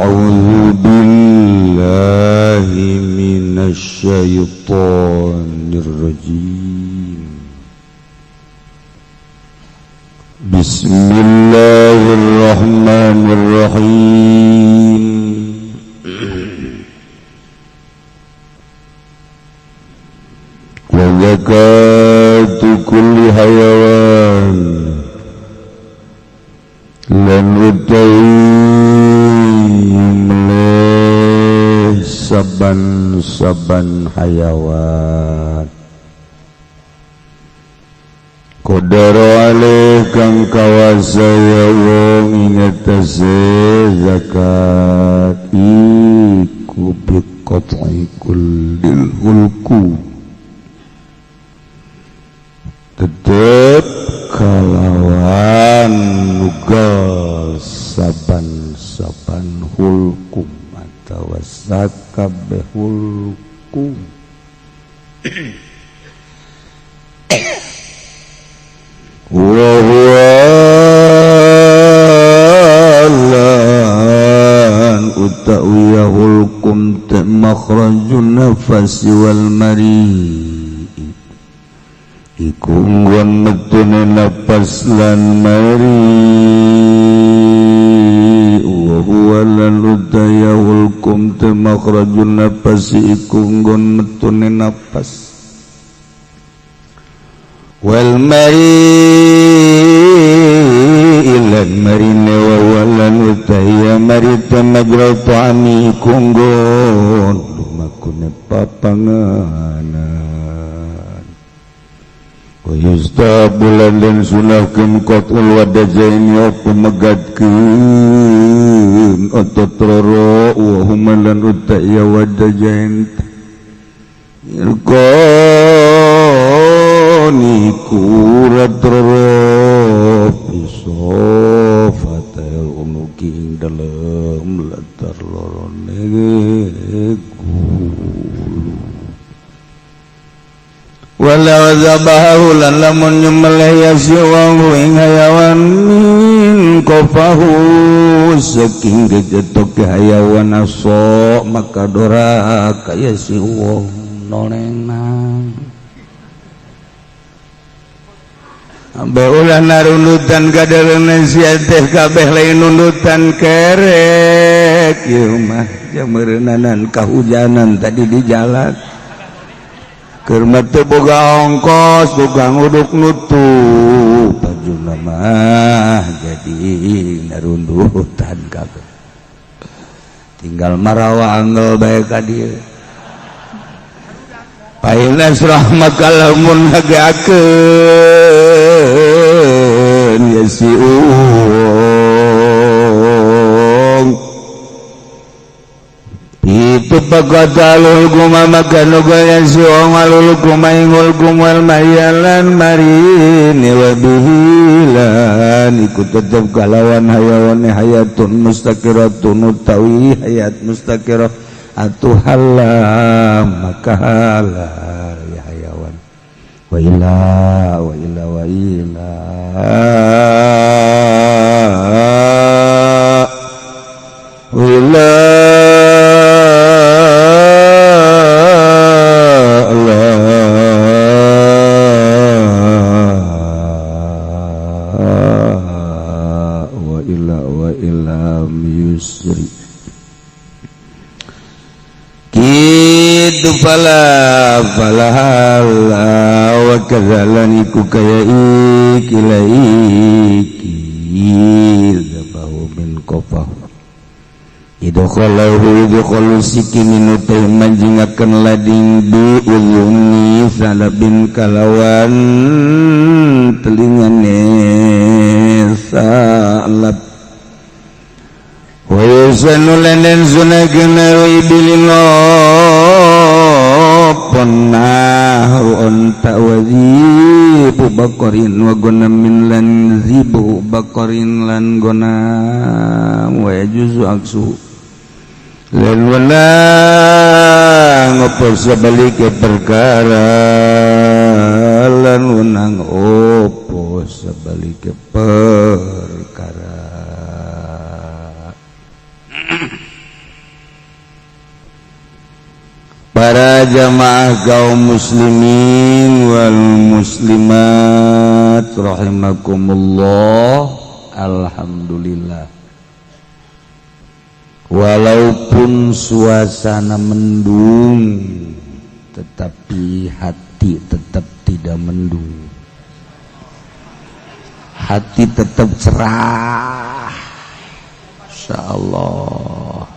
أعوذ بالله من الشيطان الرجيم بسم الله الرحمن الرحيم وزكاة كل حيوان lan utawi saban-saban hayawan qadara alih kang kawasaya wong ingatase zakat iku biqat'i kullil hulku tetep kalawan nugal saban-saban hulkum atau sakabeh hulkum wa huwa utawi hulkum ta makhrajun nafasi wal mari iku nggon metune napas lan mari wa huwa lan udaya hulkum te makhrajun napas iku nggon metune napas wal mari ilan marine wa walan udaya mari te majra ta'ami iku nggon lumakune papanganan wa yustabulan dan sunahkan qatul wadajain ya pemegatkan otot roro wa humalan utaya wadajain ilkoni kurat roro pisofatel unuking dalam latar loro negulu walau zabahu lan lamun nyembelih yasiwahu ing hayawan min kofahu saking gejetok hayawan aso maka dora kaya siwong nonenang ambe ulah narundutan kadereuneun sia teh kabeh lain nundutan kerek ieu mah jameureunnan kahujanan tadi di jalan keur teu boga ongkos boga nguduk nutup pajuna mah jadi narundutan kabeh tinggal marawa anggel bae ka dieu painas rahmat kalamun ngagakeun ya si itu pagatalul guma makan ugaya siwang alul guma ingul gumwal mayalan marini wabihilan ikut tetap kalawan hayawan hayatun mustaqiratun utawi hayat mustaqirah atuh halal maka halal ya hayawan wa ila wa ila wa ila wa ila fala wa kadzalan iku kaya ikila iki zabahu min qafah idkhalu sikinin utai manjingaken lading bi uluni salabin kalawan telingane salab wa yusanu lanen sunagena ibilino pernah unta wazibu bakarin wa gonamin lan zibu bakarin lan gonam wa yajuzu aksu lan wala ngopo sebalik perkara lan unang opo sebalik perkara para jamaah kaum muslimin wal muslimat rahimakumullah. Alhamdulillah, walaupun suasana mendung tetapi hati tetap tidak mendung, hati tetap cerah, insyaallah.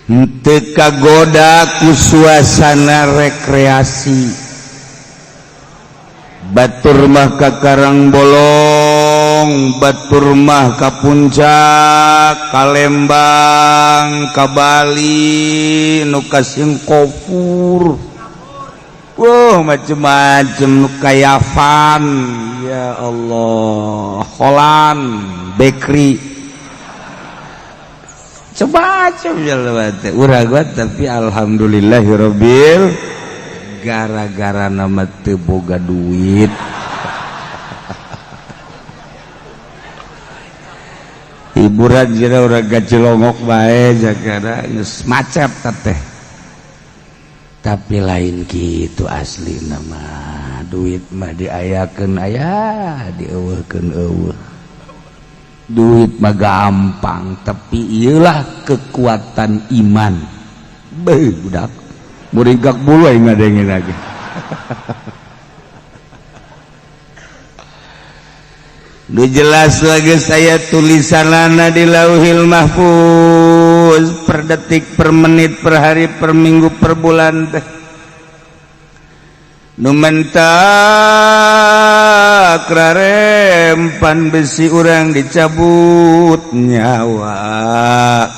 Henteu kagoda ku suasana rekreasi, batur mah ka Karangbolong, batur mah ka Puncak, ka Lembang, ka Bali, nu ka Singapura, macem-macem, nu ka Yavan, ya Allah, Holland, Bakery. Coba urang tapi alhamdulillahirabbil, gara-gara nama teu boga duit. Hiburan jera urang gacilongok bae jagara geus macet teh. Tapi lain kitu asli nama duit mah diayakeun aya, dieuweuhkeun eueuh. Duit mah gampang, tapi iyalah kekuatan iman. Beuh budak, muringkak bulu aing ngadengin lagi. Nu jelas lagi saya tulisanana di Lauhil Mahfuz, per detik, per menit, per hari, per minggu, per bulan teh. Nu mentak rarempan besi urang dicabut nyawa,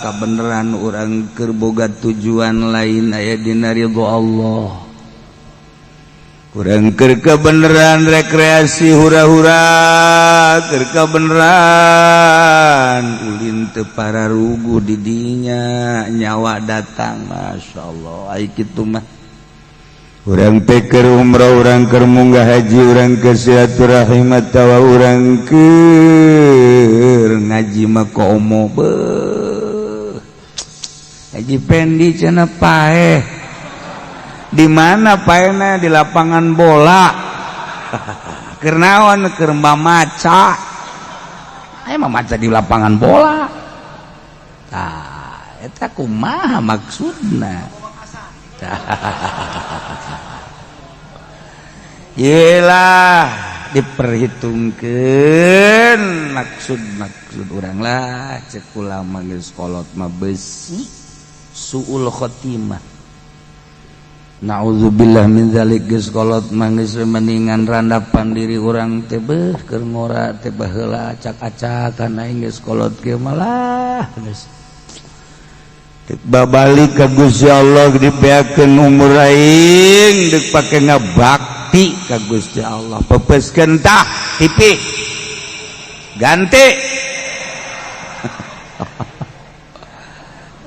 kabeneran urang keur boga tujuan lain aya dina ridho Allah. Urang keur kabeneran rekreasi hura-hura, keur kabeneran ulin teu pararugu di dinya, nyawa datang, masyaallah. Ai kitu mah urang teh keur umrah, urang keur munggah haji, urang keur silaturahim atawa urang keur ngaji mah komo beuh. Haji Pendi cenah paeh. Di mana paehna? Di lapangan bola. Keur naon? Keur mamaca. Aya mamaca di lapangan bola. Tah, eta kumaha maksudna? Yelah diperhitungkan maksud orang lah, cek ulama geus kolot mah besi suul khotimah. Nauzubillah min dzalik, geus kolot mah geus mendingan randapan diri urang teh beuh keur ngora teh baheula acak-acakan aing geus kolot ge malah geus babalik ka Gusti Allah, dibeakeun umur aing deuk pake ngabakti ka Gusti Allah. Pepeskeun tah TV ganti.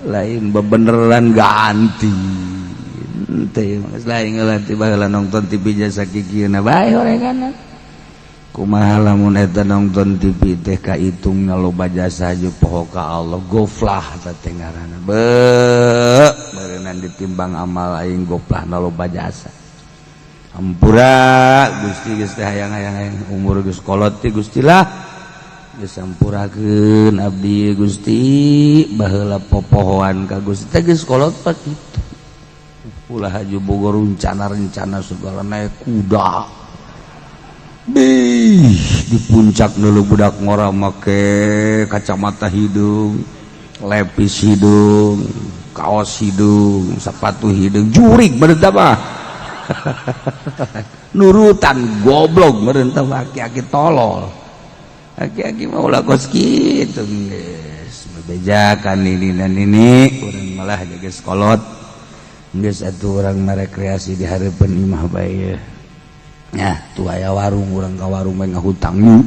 Lain bebeneran ganti. Teh lain ngeulati baheula nonton TV jasa kikieuna bae horenganan. Kumaha lamun eta nonton TV teh kaitung loba jasa haju poho ka Allah, goflah teh ngaranna. Beureunnan ditimbang amal aing goflah loba jasa. Ampura Gusti geus teh hayang-hayang umur geus kolot teh Gusti lah. Geus sampurakeun abdi Gusti, baheula popohoan ka Gusti teh geus kolot pa kitu. Ulah haju boga rencana-rencana segala naik kuda. Di puncak dulu budak ngora make kacamata hidung, lepis hidung, kaos hidung, sepatu hidung, jurig bener mah. Nurutan goblok bener aki-aki tolol. Aki-aki mah ulah kos kitu geus. Bebejakan ini dan ini, urang malah geus kolot. Geus atuh urang merekreasi di hareupeun imah bae. Nah, tuh aya warung, urang ka warung mah ngahutang nu.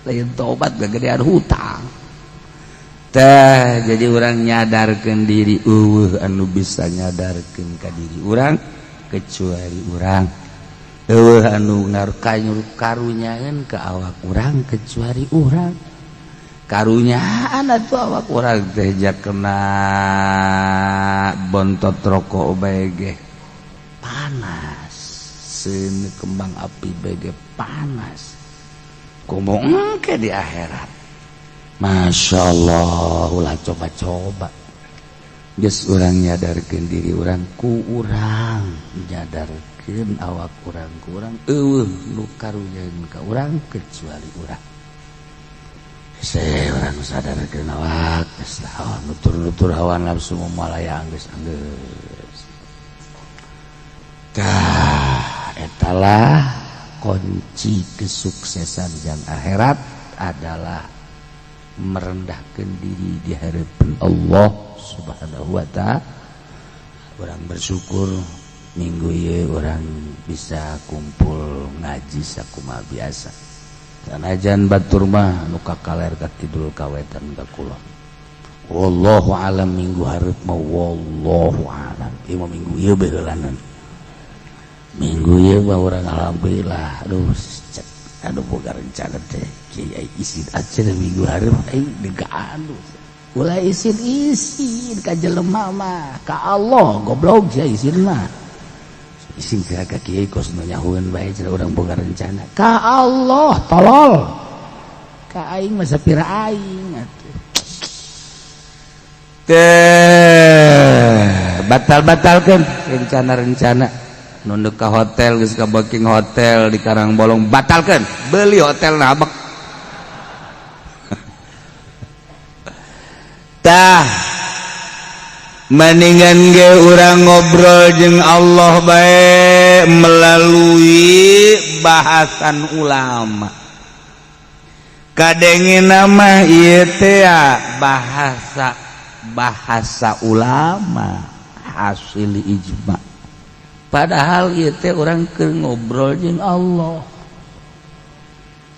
Lain tobat gagedean hutang. Tah, jadi urang nyadarkeun diri eueuh anu bisa nyadarkeun ka diri urang kecuali urang. Eueuh anu karunyaeun ka awak urang kecuali urang. karunyaan atuh awak urang teh jak kena bontot rokok bae ge panas seun kembang api bae ge panas kumaha engke di akhirat masyaallah ulah coba-coba geus urang nyadarkeun diri urang ku urang nyadarkeun awak urang ku urang eueuh nu karunyaeun ka urang kecuali urang orang sadar awak nutur-nutur hawa nafsu malaya anggeus etalah kunci kesuksesan jang akhirat adalah merendahkan diri di hadapan Allah Subhanahu wa ta'ala. Orang bersyukur minggu ieu orang bisa kumpul ngaji sakumaha biasa. Sanajan batur mah nu kakaler ka kidul kawetan ka kulon. Wallahu alam minggu hareup mah wallahu alam. Ieu mah minggu ieu beulanan. Minggu ieu mah urang alhamdulillah aduh boga rencana teh kiai isin aja minggu hareup aing degaan. Ulah isin ka jelema mah ka Allah goblok sia isin mah. Isin ka kiai kos nyahueun bae cenah urang boga rencana ka Allah tolol ka aing mah sapira aing atuh teh batal-batalkeun rencana-rencana nu neuk ka hotel geus ka booking hotel di Karangbolong batalkeun beuli hotel na abek tah mendingan ge urang ngobrol jeung Allah bae melalui bahasan ulama. Kadengina mah ieu teh bahasa ulama hasil ijma. Padahal ieu teh urang keur ngobrol jeung Allah.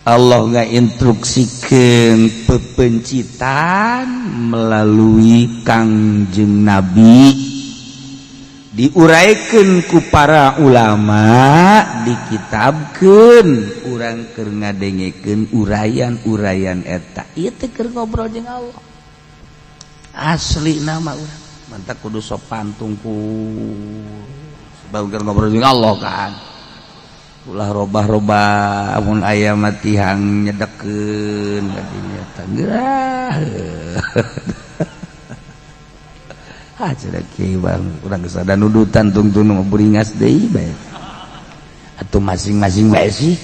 Allah ngainstruksikeun pepencitan melalui Kangjeng Nabi diuraykeun ku para ulama dikitabkeun urang keur ngadengekeun urayan-urayan eta ieu teh keur ngobrol jeung Allah asli nama urang mantap kudu sok pantungku sebab keur ngobrol jeung Allah kan ulah robah-robah mun aya mah tihang nyedekeun kadinya tah geurah cenah kiai bang urang geus ada nudutan tungtung mah beringas deui bae atuh masing-masing bae sih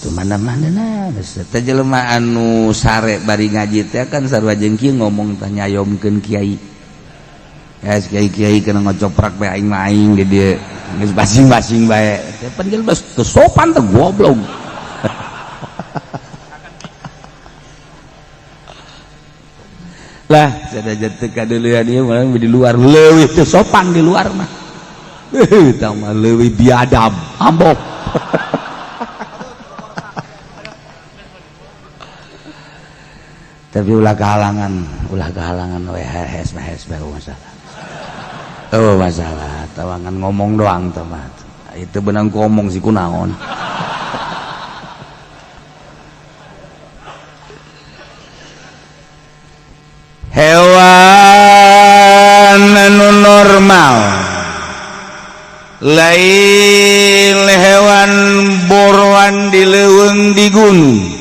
teu mana-mana teh jelema anu sare bari ngaji teh kan sarua jeung kieu ngomong teh nyayomkeun kiai ya kiai kena ngocoprak bae aing mah aing di dieu geus basing-basing bae teh panggil bas teu sopan teh goblok lah sadaja teu kadeulean ieu mah di luar leuwih teu sopan di luar mah tah mah leuwih biadab ambok tapi ulah kehalangan we hes bae masalah oh masalah tawangan ngomong doang teman itu benang ngomong sih kunaon hewan anu normal lain hewan boruan di leuweung di gunung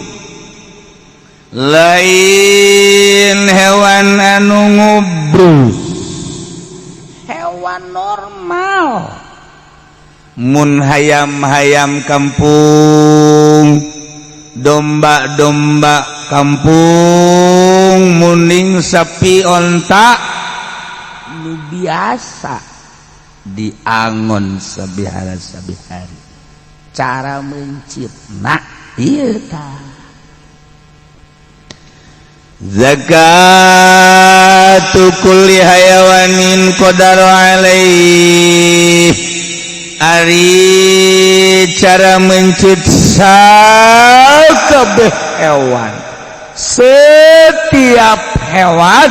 lain hewan anu ngubrus hewan normal mun hayam-hayam kampung domba-domba kampung muning sapi onta nu biasa diangon sabihara-sabihari cara mencitna ieu tah zakatu kulli hayawanin qadaru alaih ari cara mencit sakabeh hewan setiap hewan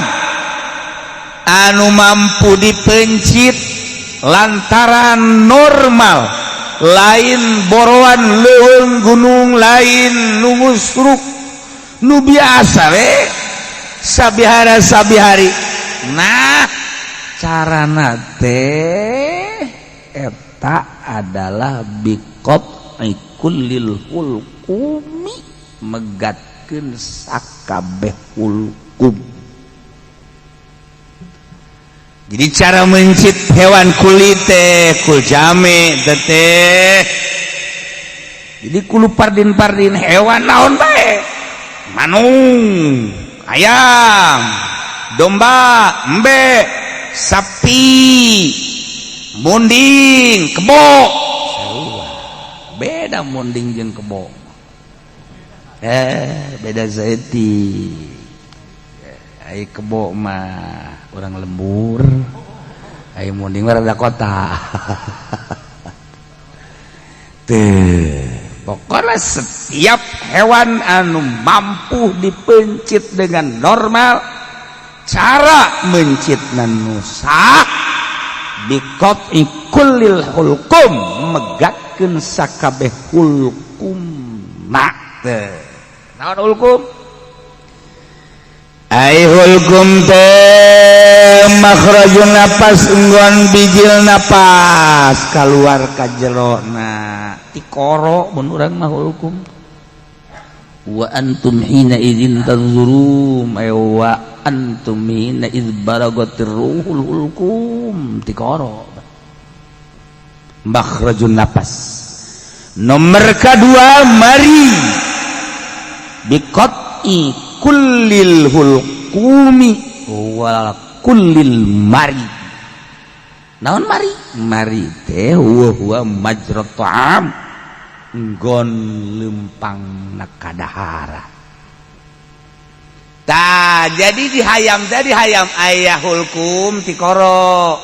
anu mampu dipencit lantaran normal lain boroan leuweung gunung lain nu musruk nu biasa we sabihara-sabihari. Nah carana teh eta adalah biqot kullil hulqumi megatkeun sakabeh hulqum. Jadi cara mencit hewan kulit teh kul jame teh. Jadi kulu pardin-pardin hewan naon bae. Manung, ayam, domba, embe, sapi, munding, kebo. Beda munding jeung kebo. Beda zaiti. Ai kebo mah orang lembur, ai munding mah rada kota. Pokoknya setiap hewan anu mampu dipencit dengan normal, cara mencitna nu sah biqat'i kullil hulqum megatkeun sakabeh hulqum. Naon hulqum? Ai hulqum teh makhrajun napas enggon bijil napas keluar ka jerona tikoro mun urang mah hulqum. Wa antum hina idzin tanzurum ay wa antum hina idz balagatir ruhul hulqum tikoro makhrajun napas. Nomor kedua mari biqat'i kullil hulqumi wal kullil mari. Naon mari? Mari teh huwa majrat ta'am nggon lempangna kadahara. Tah jadi dihayam tadi hayam aya hulqum tikoro.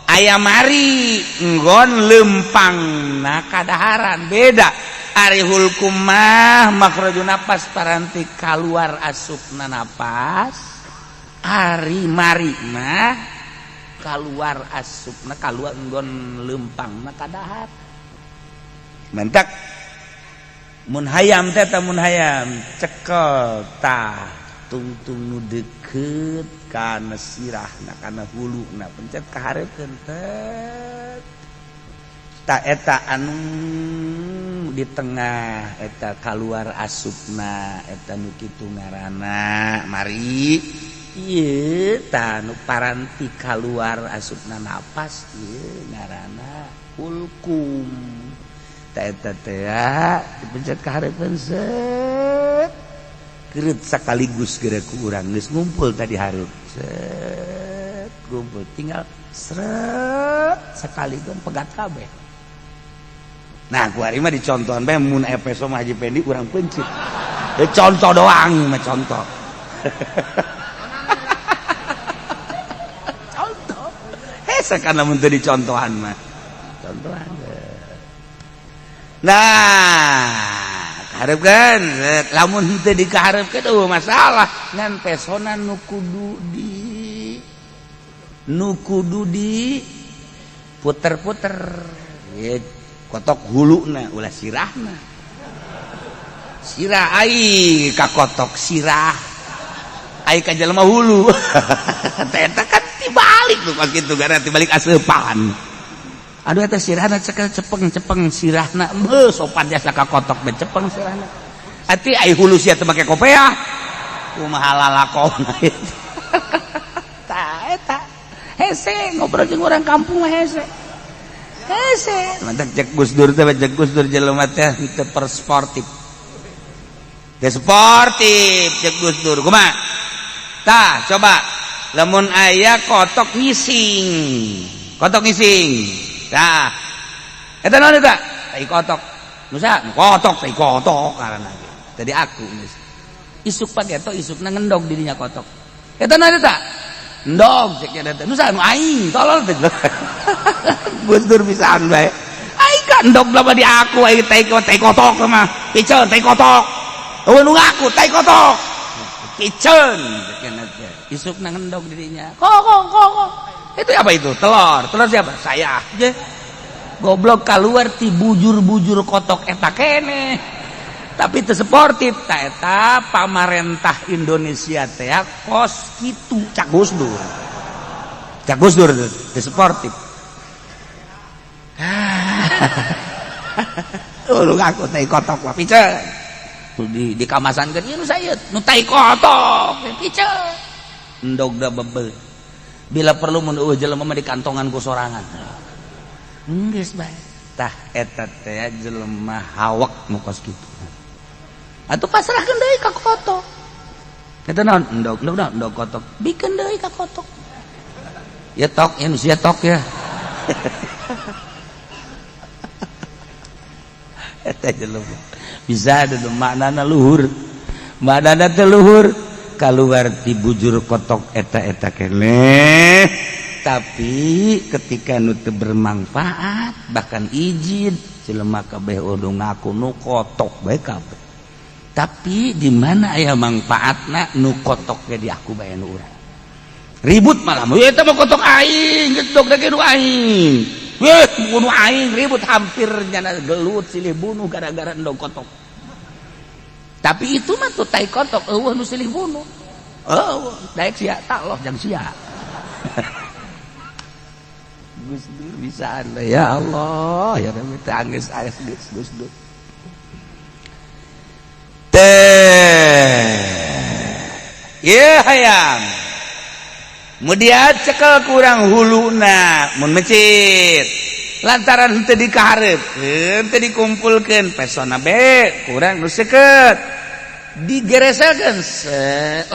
Aya mari nggon lempangna kadaharan beda. Ari hulqum mah makhrajun napas paranti kaluar asupna napas. Ari mari mah kaluar asupna kaluar nggon lempangna kadahar. Mantak mun hayam teh mun hayam cekel tah tungtung nu deukeut kana sirahna kana huluna pencet kahareupeun teh ta eta anu di tengah eta kaluar asupna eta nu kitu ngaranna mari. Ieu ta nu paranti kaluar asupna napas ieu ngaranna hulqum. Ta eta teh dipencet ka hareupeun set geureut sakaligus geura ku urang geus ngumpul tadi hareup set ngumpul tinggal seret sakaligus pegat kabeh. Nah kuari mah dicontohan bae mun epeso mah Haji Pendi urang pencit. Contoh doang mah contoh. Contoh. Sakana mun teu dicontohan mah. Contohan. Nah, kaharepkeun lamun henteu dikaharepkeun eueuh masalah ngan pesona nu kudu di puter-puter. Kotok huluna ulah sirahna. Sirah ai ka kotok sirah. Ai ka jelema hulu. Eta kan tibalik tuh pas kitu gara tibalik aseupan. Aduh eta sirahna cekel cepeng sirahna sopan jasa ka kotok be cepeng sirahna. Ati ai hulu sia teu make kopiah. Kumaha lalakona eta. Tah eta hese ngobrol jeung urang kampung mah hese. Hese mantap cek Gus Dur teh cek Gus Dur jelema teh teu persportif. Teu sportif cek Gus Dur. Kumaha? Tah coba lamun aya kotok ngising. Kotok ngising. Tah. Eta naon eta? Tai kotok. Nusa kotok tai kotok karana. Tadi aku geus. Isuk pageto isukna ngendog dirinya kotok. Eta naon eta? Ndog cek eta. Nusa anu aing tolol teh. Gus Dur pisan bae. Ai kan ndog lah di aku ai tai kotok mah. Piceun tai kotok. Eueuh nu ngaku tai kotok. Piceun cek eta. Isukna ngendog dirinya. Kok. Itu apa itu? Telur. Telur siapa? Saya. Je. Goblok keluar ti bujur-bujur kotok eta kene. tapi teu sportif eta pamarentah Indonesia teh kos kitu Cak Gusdur teu sportif. Lu ngaku tai kotok lah piceun di kamasankeun ieu nu saeut nu tai kotok piceun endog da bebe bila perlu mun eueuh jelema mah di kantongan ku sorangan geus bae tah eta teh jelema hawak nu kos kitu atuh pasrahkeun deui ka kotok eta naon endog kotok bikeun deui ka kotok ya tok ya nu sia tok ya eta jelema bisa ada maknana luhur maknana teh luhur kaluar ti bujur kotok eta keneh tapi ketika nu teu bermanfaat bahkan izin jelema kabeh udah ngaku nu kotok bae kabeh tapi di mana aya manfaatna nu kotok ge di aku bae nu urang ribut malah eta mah kotok aing gedog da nu aing bunuh aing ribut hampir nyana gelut silih bunuh gara-gara endog kotok tapi itu mah tuh tai kotok eueuh nu silih bunuh daek sia tak loh jang sia Gus Dur bisa anda ya Allah ya Rabbi tangis ais Gus Dur ya hayang kemudian cekel kurang huluna mun masjid lantaran teu dikahareupeun teu dikumpulkeun pesona be kurang nu seukeut digereserkeun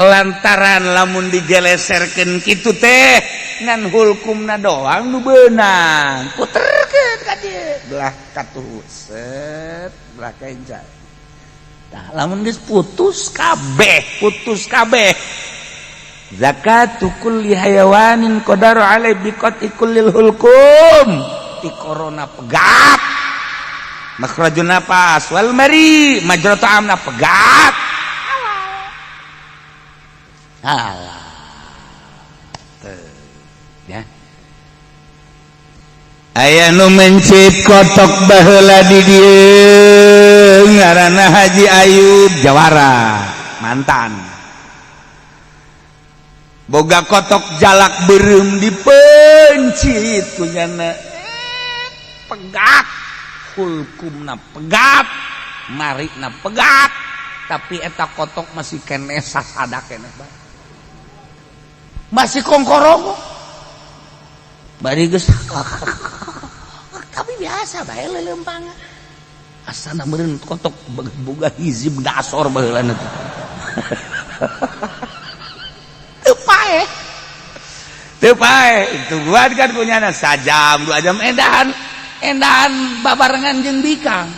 lantaran lamun digeleserkeun kitu teh ngan hulkumna doang nu beunang puterkeun ka dieu belah katuh set belah kenca tah lamun geus putus kabeh zakatu kulli hayawanin qadaru alai biqati kullil hulkum ti corona pegat makhrajun nafas wal mari majratu amna pegat alah ya aya nu mencit kotok baheula di dieu ngaranna Haji Ayub Jawara mantan boga kotok jalak beureum dipencit ku nyana pegat hulkumna pegat marina pegat tapi eta kotok masih keneh sasada keneh bae masih kongkorong bari geus tapi biasa bae leuleumpangan asana meureun kotok boga hizib dasor baheula teh teu pae itu buat kan punyana sajam 2 jam endahan babarengan jeung bikang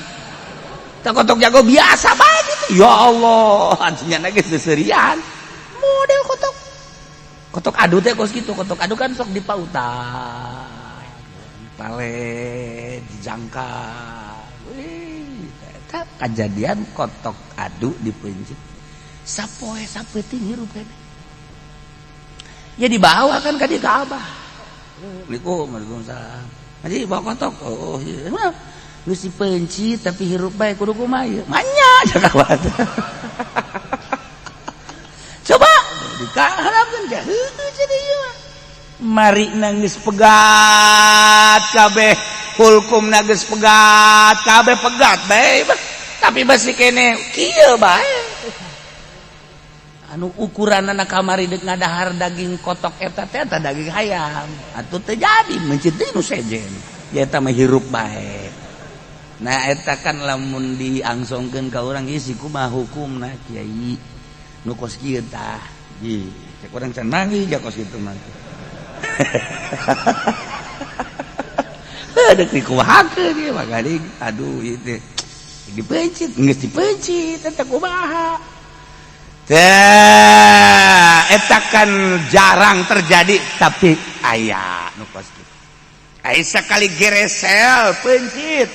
teu kotok jago biasa bae gitu ya Allah anjingna ge seuserian model kotok adu teh kos kitu kotok adu kan sok dipautan pale dijangka eta kajadian kotok adu dipencit sapoe sapeuting hirup keneh ya dibawa kan ka dieu ka Abah. Waalaikumsalam. Jadi bawa kotok. Oh, iya. Geus dipencit tapi hirup bae kudu kumaha ieu? Manya jakawan. Coba dikaharapkeun teh heueuh jadi ieu. Mari nangis pegat kabeh, hulkumna geus pegat, kabeh pegat bae. Tapi basi kene kieu bae. Anu ukuranna kamari deuk ngadahar daging kotok eta teh eta daging hayam atuh teu jadi mencit deui nu sejen ya eta mah hirup bae nah eta kan lamun diangsongkeun ka urang ieu si kumaha hukumna kiai nu kos kieu tah ieu cek urang can manggih ja kos kitu mah deuk dikumahakeun ieu mah gading aduh ieu teh dipencit geus dipencit eta kumaha eta kan jarang terjadi tapi aya nu kos kitu aya sakali geresel pencit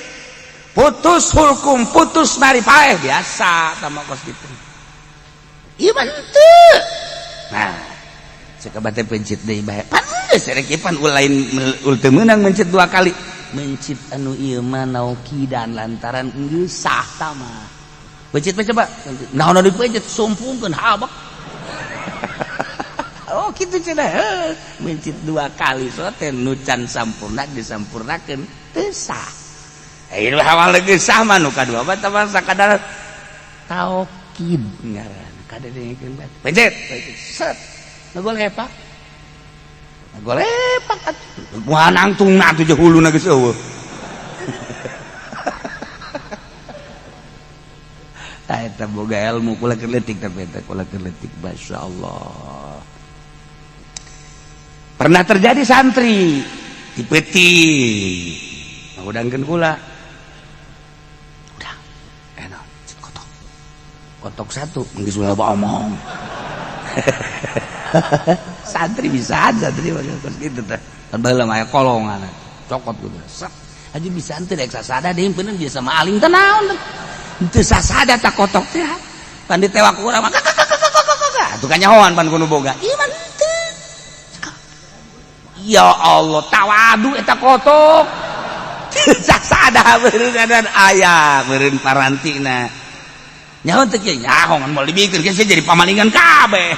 putus hulkum putus mari paeh biasa sama kos kitu ieu mah teu nah sakaba teh pencit deui bae pan geus rek pan ulain teu meunang mencit 2 kali mencit anu ieu mah naukidan lantaran geus sah tah mah Pecit coba. Naon dipecit sumpungkeun habak. Oh kitu cenah. Mencit 2 kali sote nu can sampurna disampurnakeun teu sah. Ieu awal geus sah mah nu kadua mah tah sakadar taukid ngaran. Kadengkeun bae. Pecit. Set. Nagolepak. Nagolepak atuh. Moal nangtungna tuh jeung huluna geus eueuh. Eta boga ilmu kula keleutik tapi eta kula keleutik masyaallah. Pernah terjadi santri dipeting. Ngudangkeun kula. Udah, enak, kotok. Kotok 1 geus ulah omong. Santri bisa aja santri terus gitu teh. Kan baheula mah kolongan. Cokot gitu. Set. Aja bisa teh rek sasada deui beunang biasa maling teh naon teh. Teu sasada tak kotok teh. Pan ditewak urang mah atuh kanyahoan pan kudu boga. Ieu mah teu. Ya Allah, tawadu eta kotok. Teu sasada beureun dan aya beureun parantina. Nyaho teh kieu nyaho ngan moal dibikeun geus jadi pamalingan kabeh.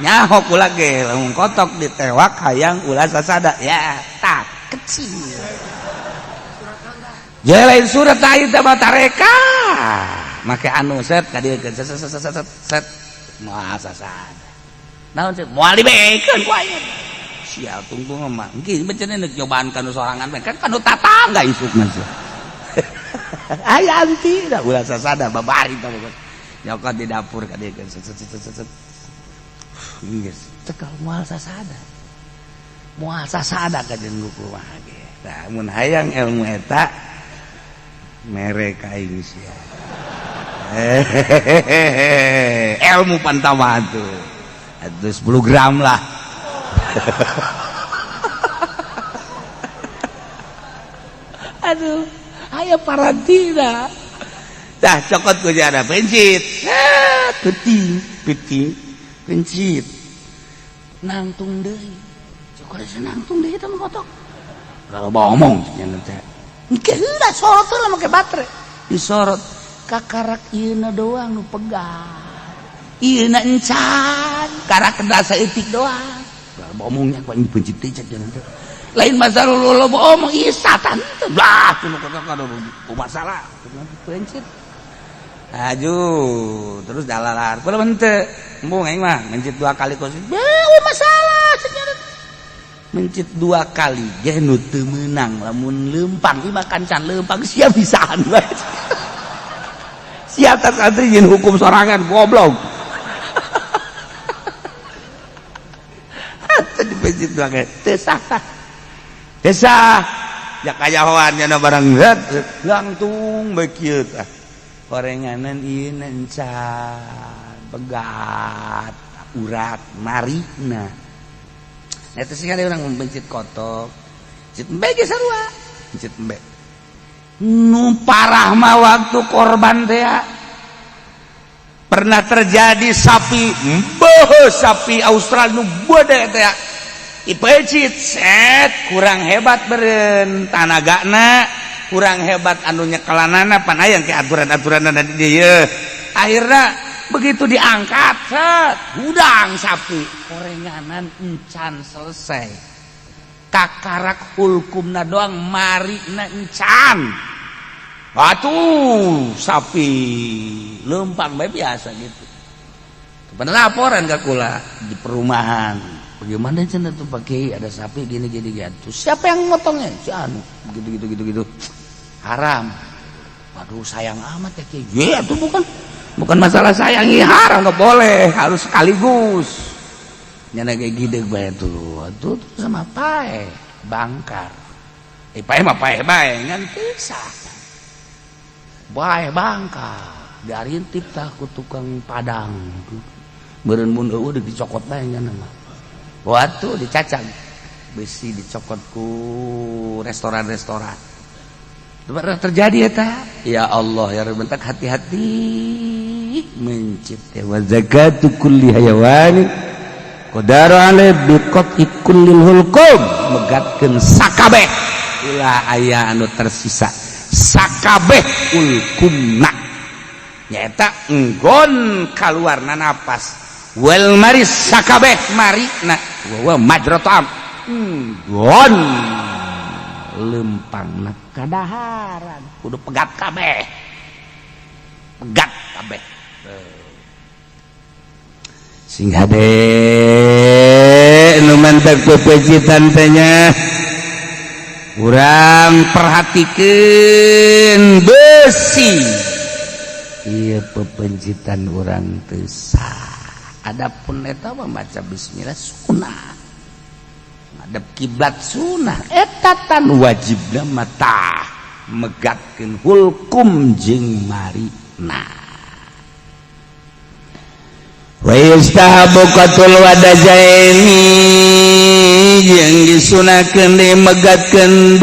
Nyaho kula ge lamun kotok ditewak hayang ulah sasada. Ya, tak kecil. Jelain surat ayu teh mah tareka. Make anu set ka dieu set moal sasada. Naon teh moal dibekeun ku aya. Sial tungtung mah. Engke becenah neuk nyobaan kanu sorangan kan kanu tatangga isukna teh. Aya anti da ulah sasada babari teh. Nyokot di dapur ka dieu set. Geus cekal moal sasada. Moal sasada ka jeung buku mah ge. Tah mun hayang ilmu eta mereka aing sia. Ilmu pantama tuh. Atuh 10 gram lah. Aduh, aya parantina. Dah cokot ku jana pencit. Peti. Pencit. Nangtung deui. Cokot nangtung deui teh kotok. Kalau ngomong nya teh. Heula sorot lah make baterai. Disorot kakarak ieuna doang nu pegat. Ieuna encan, karak kendasa etik doang. Kalau omongnya ku anjing pencit teh cenah teh. Lain masalah lo omong ieu satan teh. Lah kudu kada masalah. Pencit. Aju terus dalalar. Kudu henteu. Embung aing mah mencit 2 kali kos. Bae masalah cenah. Mencit 2 kali ge nu teu meunang lamun leumpang ieu makan can leumpang sia bisaan bae. Sia tas santri nyeun hukum sorangan goblok. Atuh dipencit 2 kali teu sah. Teu sah. Ya kayahoan nya barang zat langtung bae kieu tah. Gorenganan ieu encan pegat urat marina. Nah itu sekali orang membencit kotok, mencit embe ge sarua, mencit embe. Nu parah mah waktu korban teh pernah terjadi sapi Australia nu beude teh dipecit set kurang hebat beureun tanagana, kurang hebat anu nyekelanana pan aya ke aturan-aturanna di dieu. Akhirna begitu diangkat set hudang sapi korenganan encan selesai kakarak hulkumna doang marina encan batu sapi lempang bae biasa gitu. Pernah laporan ke kula di perumahan bagaimana cenah tuh Pak Kiai ada sapi gini gitu. Siapa yang motongnya? Si anu gitu haram. Waduh sayang amat ya Kiai. Ya itu bukan masalah sayangi haram, nggak boleh, harus sekaligus. Nyana kayak gede bae tuh sama pae bangkar. Pae mah pae bae ngan pisah. Bae bangkar, diarintip tah ku tukang Padang. Beureun mun eueuh deuk dicokot bae nyana mah. Waktu dicacag besi dicokot ku restoran-restoran. Pernah terjadi eta? Ya Allah ya Rabb tak hati-hati mencit wa zakatu kulli hayawani qadaru alai biqati kullil hulqum megatkeun sakabeh ulah aya anu tersisa sakabeh hulqumna nyaeta enggon kaluarna napas wal mari sakabeh mari na wa majratam enggon lempangna kadaharan kudu pegat kabeh sing hade nu mantep pepecitan teh nya urang perhatikeun besi ieu pepencitan urang teu sah adapun eta membaca bismillah sunah ngadep kiblat sunah eta tan wajibna mata megatkeun hulkum jeung marina wa yustahabu qatul wadajaini jeung disunahkeun dimegatkeun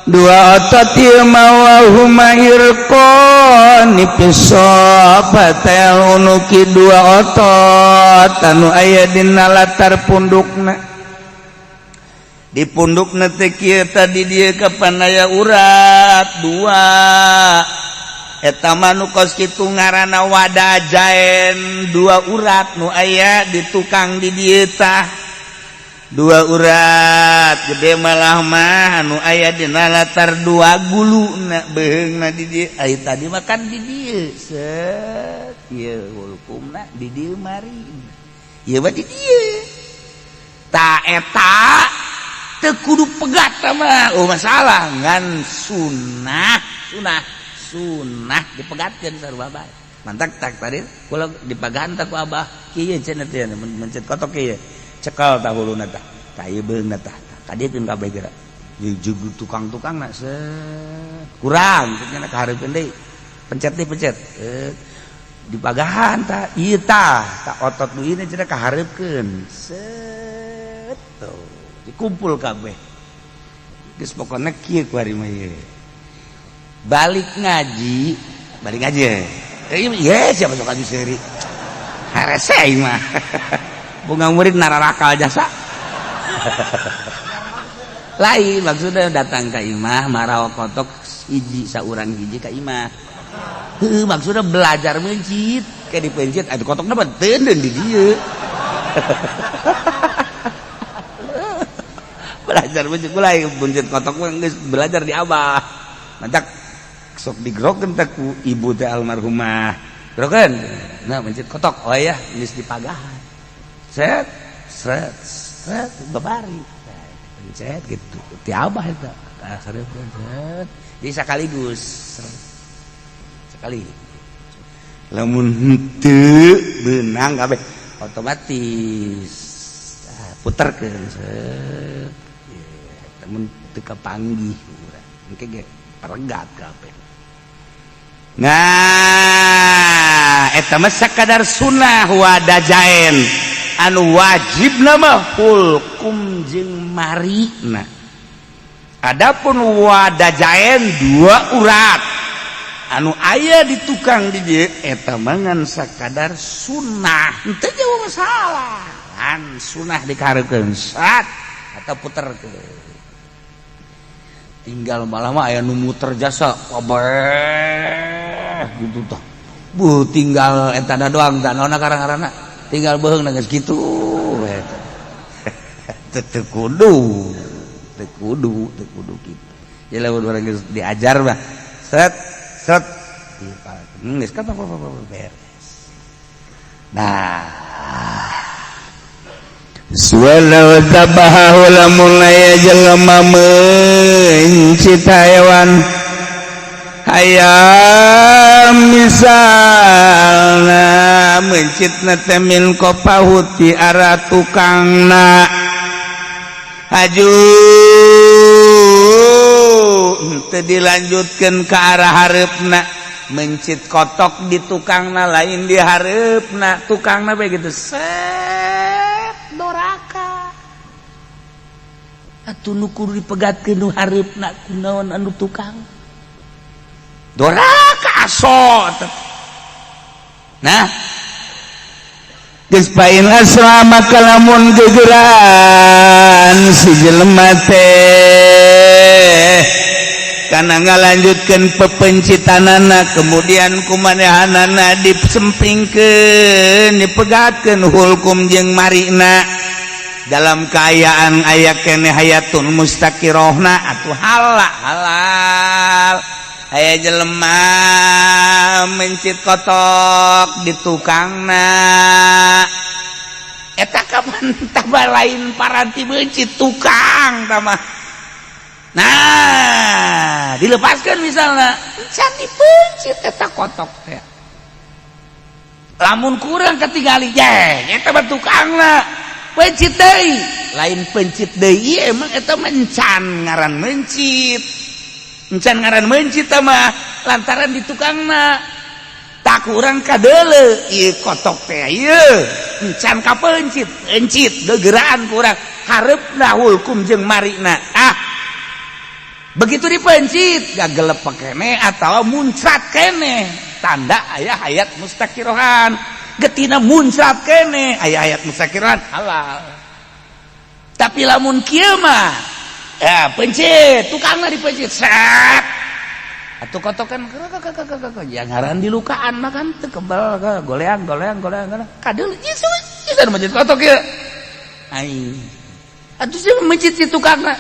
dua otot ieu mawahuma irqan nipisabata unuki dua otot anu aya dina latar pundukna di pundukna teh kieu tadi dieu kapan aya urat dua eta manu kos kitu ngaranna wadajaen dua urat nu aya di tukang di dieu tah dua urat gede malah mah anu aya dina latar dua guluna beheungna di dieu ai tadi makan di dieu set ieu hukumna di dieu mari ieu mah di dieu ta eta teu kudu pegat mah oh masalah ngan sunah dipegatkeun sarua bae mantak tak tadi kula dipagahan tak ku abah kieu cenah teh mencet kotok kieu cekal tah huluna tah ka ieu beungna tah kadieun kabeh geura jeung tukang-tukang na set kurang cenah kahareupeun deui pencet dipagahan tah ieu tah otot nu ieu cenah kahareupeun set tuh dikumpul kabeh geus pokona kieu ku ari mah ieu balik ngaji ya siapa sok ngaji seri harese mah bunga murid nararakal jasa lain maksudnya datang ke imah marah kotok hiji saurang hiji ke imah maksudnya belajar mencit kayak dipencit ada kotok dapat tenden di dia belajar mencit mulai mencit kotok belajar di abah mantak sok digrokeun teh ku ibu teh almarhumah grokeun nah mencit kotok oh ya geus dipagahan set babari pencet gitu ti abah eta kahareupeun set jadi sekaligus sekali lamun henteu beunang kabeh otomatis puterkeun set mun teu kapanggih urang engke ge paregat kabeh. Nah, eta mah sakadar sunah wadajaen anu wajibna mah hulkum jeung marina. Adapun wadajaen dua urat anu aya di tukang di dieu eta mah ngan sakadar sunah. Henteu jauh masalah. Kan sunah dikahareukeun sat atau puterkeun. Tinggal malah mah aya nu muter jasa kabeh gitu tah bu tinggal eta doang tah naonna karang-karangna tinggal beuheungna geus kitu eta teu kudu kitu jadi lamun urang geus diajar mah set geus ka beres nah Suwala tabahu lamun aya jelema mencit hayawan hayam misalna mencitna teh min kopahuti arah tukangna haju teu dilanjutkeun ka arah hareupna mencit kotok di tukangna lain di hareupna tukangna bae kitu doraka atuh nu kudu dipegatkeun nu hareupna kunaon anu tukang doraka asot nah geus pain aslama kalamun gegeran si jelema teh karena ngalanjutkan pepencitanana kemudian kumanehanana disempingkeun dipegatkeun hulkum jeung marina dalam keayaan aya keneh hayatun mustaqirrohna atuh halal aya jelema mencit kotok di tukangna eta kapan tabah lain paranti mencit tukang tamah nah dilepaskan misalnya can dipencit eta kotok teh lamun kurang ketinggali jeng eta mah tukangna pencit deui lain pencit deui emang eta mencan ngaran mencit encan ngaran mencit mah lantaran di tukangna tak kurang kadeule ieu kotok teh ieu encan ka pencit gegeraan kurang hareupna hulkum jeung marina begitu dipencit gagelep kene atau muncrat kene tanda aya hayat mustaqirohan getina muncrat kene aya hayat mustaqirohan halal tapi lamun kieu mah ya pencit tukangna dipencit sak atuh kotokan yang ngaran di lukaan mah kan teu kebal goleang kadeul ieu mencit kotok ieu ai atuh sih mencit si tukangna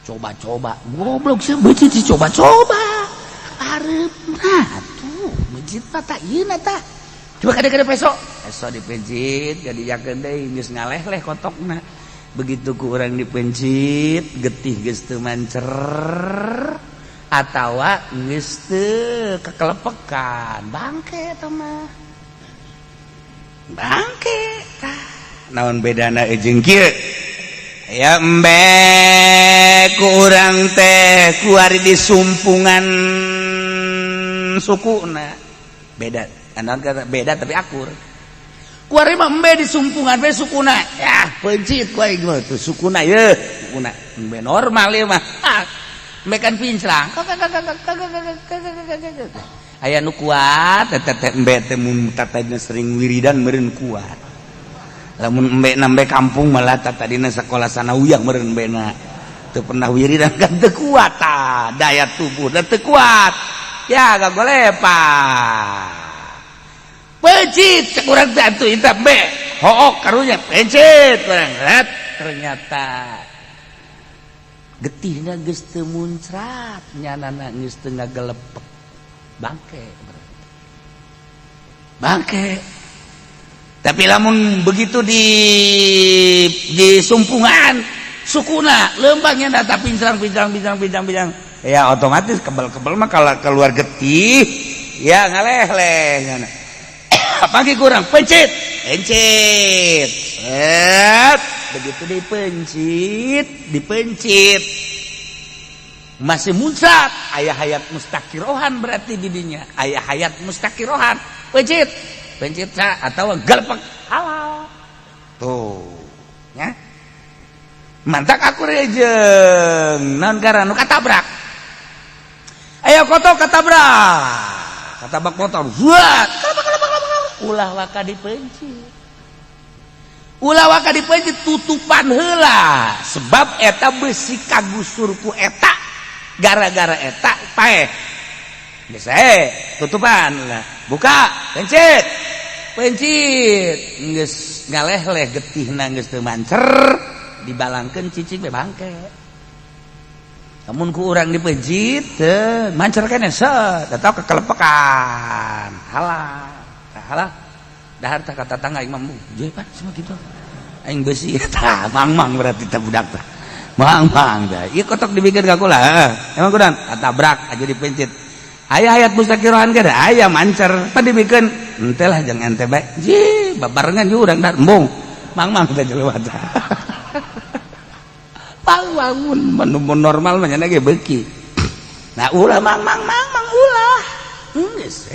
coba goblok sih mencit si coba areupna atuh mencit mah tah ieu na tah coba kada peso dipencit gadijakeun deui geus ngaleh-leh kotokna begitu ku urang dipencit getih geus teu mancer atawa geus teu kakelepekan bangke eta mah bangke tah naon bedana jeung kieu ya embe ku urang teh ku ari di sumpungan sukuna beda anaon kata beda tapi akur kuari mah embe di sumpungan be sukuna ya pencit ku aing mah tuh sukuna ye sukuna embe normal ieu mah embe kan pinclang aya nu kuat teh embe teh mun tatadina sering wiridan meureun kuat lamun embe nambe kampung malah tatadina sakola sanawiyah meureun embena teu pernah wiridan kan teu kuat daya tubuh teu kuat ya gagolepan pencit cek urang teh atuh eta be hook karunya pencit urang lihat ternyata getihna geus teu muncrat nyanana geus teu ngagelepek bangke tapi lamun begitu di sumpungan sukuna leumpangnya data pincang ya otomatis kebal mah kalau keluar getih ya ngaleh-leh nyana apalagi kurang pencit begitu dipencit masih muncrat aya hayat mustaqirohan berarti didinya aya hayat mustaqirohan pencit atau galpek halal tuh ya mantak aku rejeng naon karana katabrak ayo kotok katabrak motor buat ulah waka dipencit tutupan heula sebab eta besi kagusur ku eta gara-gara eta paeh geus tutupan lah buka pencit geus ngaleh-leh getihna geus teu mancer dibalangkeun cicing be bangke namun ku urang dipencit teu mancer keneh set atau kekelepekan halal dahar tah kata tangga aing mambu je pan semua kitu aing besi tah mang berarti teh budak tah mang tah ieu kotok dibikeun ka kula emang kudan katabrak aja dipencit aya hayat mustaqirohan ge aya mancer pan dibikeun henteu lah jeung ente bae je babarengan ju urang da embung mang teh jelema tah bangun mun normal mah nya ge beuki nah ulah mang ulah geus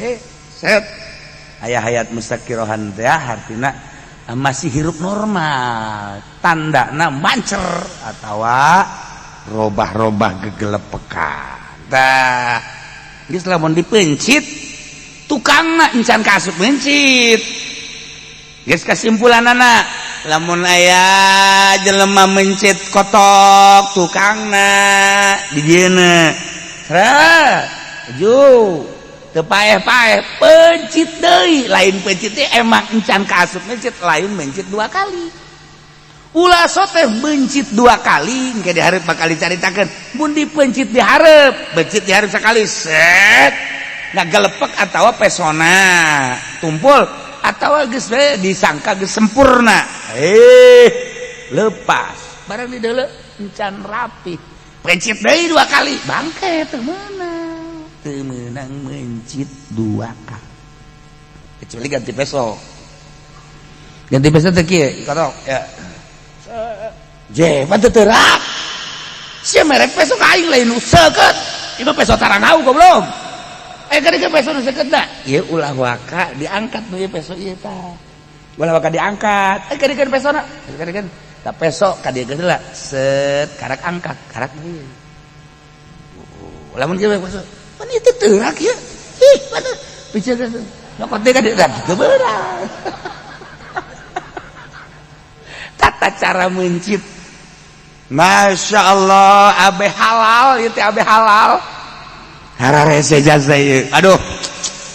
set aya hayat mustaqirohan teh artina masih hirup normal tandana mancer atawa robah-robah gegelepekan tah geus lamun dipencit tukangna encan kasut mencit geus kesimpulanana lamun aya jelema mencit kotok tukangna di dieuna teu paeh-paeh pencit deui lain pencit teh emang encan kaasup mencit lain mencit 2 kali ulah teh mencit 2 kali engke dihareup bakal dicaritakeun mun dipencit dihareup bencit dihareup sakali set ngagelepek atawa pesona tumpul atawa geus disangka geus sempurna lepas barang di deuleu encan rapi pencit deui 2 kali bangke teu menang mencit 2 kali kecuali ganti peso teh kieu kotok ya jepan teu terap sia merek peso ka aing lain nu seukeut itu peso taranau goblok kadang peso nu seukeut da ieu ulah waka diangkat nu ieu peso ieu tah ulah waka diangkat kadang pesona kadang da peso ka dieu geus lah set karak angkat karak deui lamun kieu peso pan ieu teurak ya ih bener bicara nyokot teh ka dieu teu beurang tata cara mencit Masya Allah abe halal ieu teh abe halal hararese jasa ieu aduh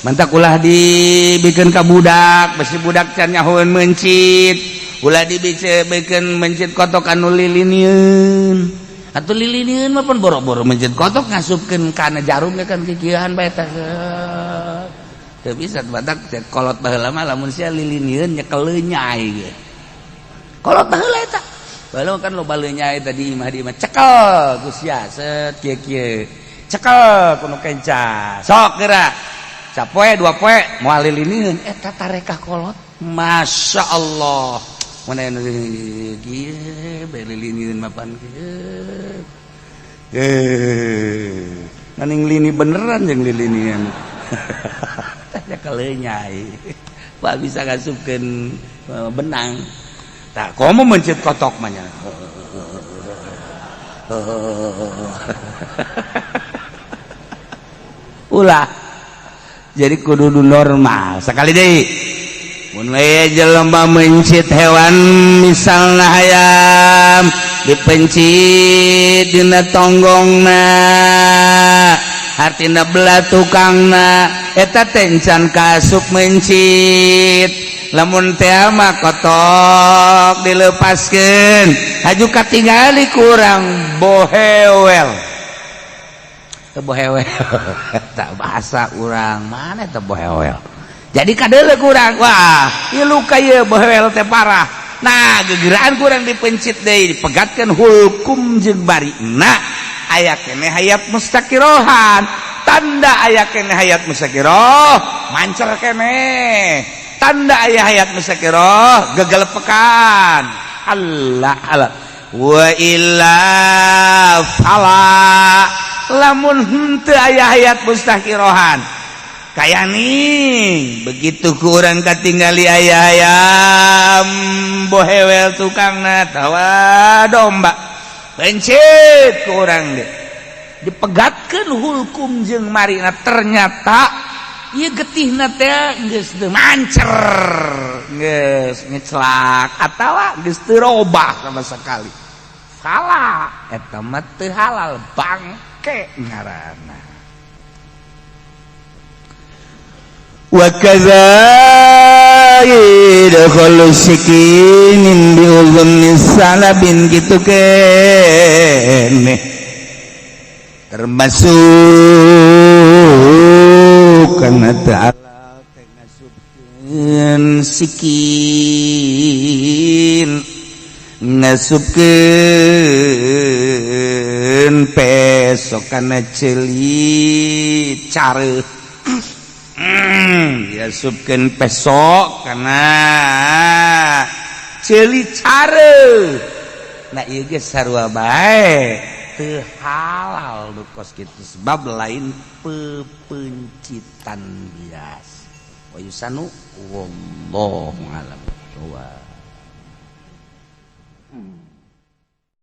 mantak ulah dibikeun ka budak besi budak can nyahoeun mencit ulah dibikeun mencit kotok anu lilinieun atuh lilinieun mah pun boro-boro mencit kotok ngasupkeun kana jarum kan kikieuhan bae tah teu bisa badak cek kolot baheula mah lamun sia lilinieun nyekel lenyai ge kolot baheula eta baheula kan loba lenyai tadi imah di imah cekel ku sia set kieu-kieu cekel kuno kenca sok geura sapoe 2 poe moal lilinieun eta tarekah kolot Masya Allah mana kieu belilinieun mapan kieu nganing lini beneran jeung lilinieun teh kalenyai pak bisa ngasupkeun benang tah komo mencit kotok mah nya ulah jadi kudu normal sekali deui mun we jelema mencit hewan misalna hayam dipencit dina tonggongna artina belah tukangna eta teh encan kasup mencit lamun teh mah kotok dilepaskeun haju katingali kurang bohewel bohewel tak bahasa urang mana teh bohewel jadi kadeuleu kurang wah ieu luka ieu bohewel teh parah nah gegeraan kurang dipencit deui dipegatkeun hulkum jeung barina aya keneh hayat mustaqirohan tanda aya keneh hayat mustaqiroh mancer keneh tanda aya hayat mustaqiroh gegelepekan Allah Allah wa illa fala lamun henteu aya hayat mustaqirohan kaya nih begitu kurang katingali aya ayam bohewel tukangna tawa domba pencit kurang deh dipegatkeun hulkum jeung marina ternyata ieu getihna teh geus teu mancer geus ngeclak atawa geus teu robah sama sekali salah eta mah teu halal bangke ngaranna wa kadza'idkhulu sikinin bi uzunni salabin kitu keneh termasuk kana ta'ala teh ngasupkeun sikin ngasupkeun peso kana ceuli careuh diasupkeun peso kana ceuli careuh nah ieu ge sarua bae teu halal dukos kitu sebab lain pepencitan biasa wa yusanu wallahu a'lam.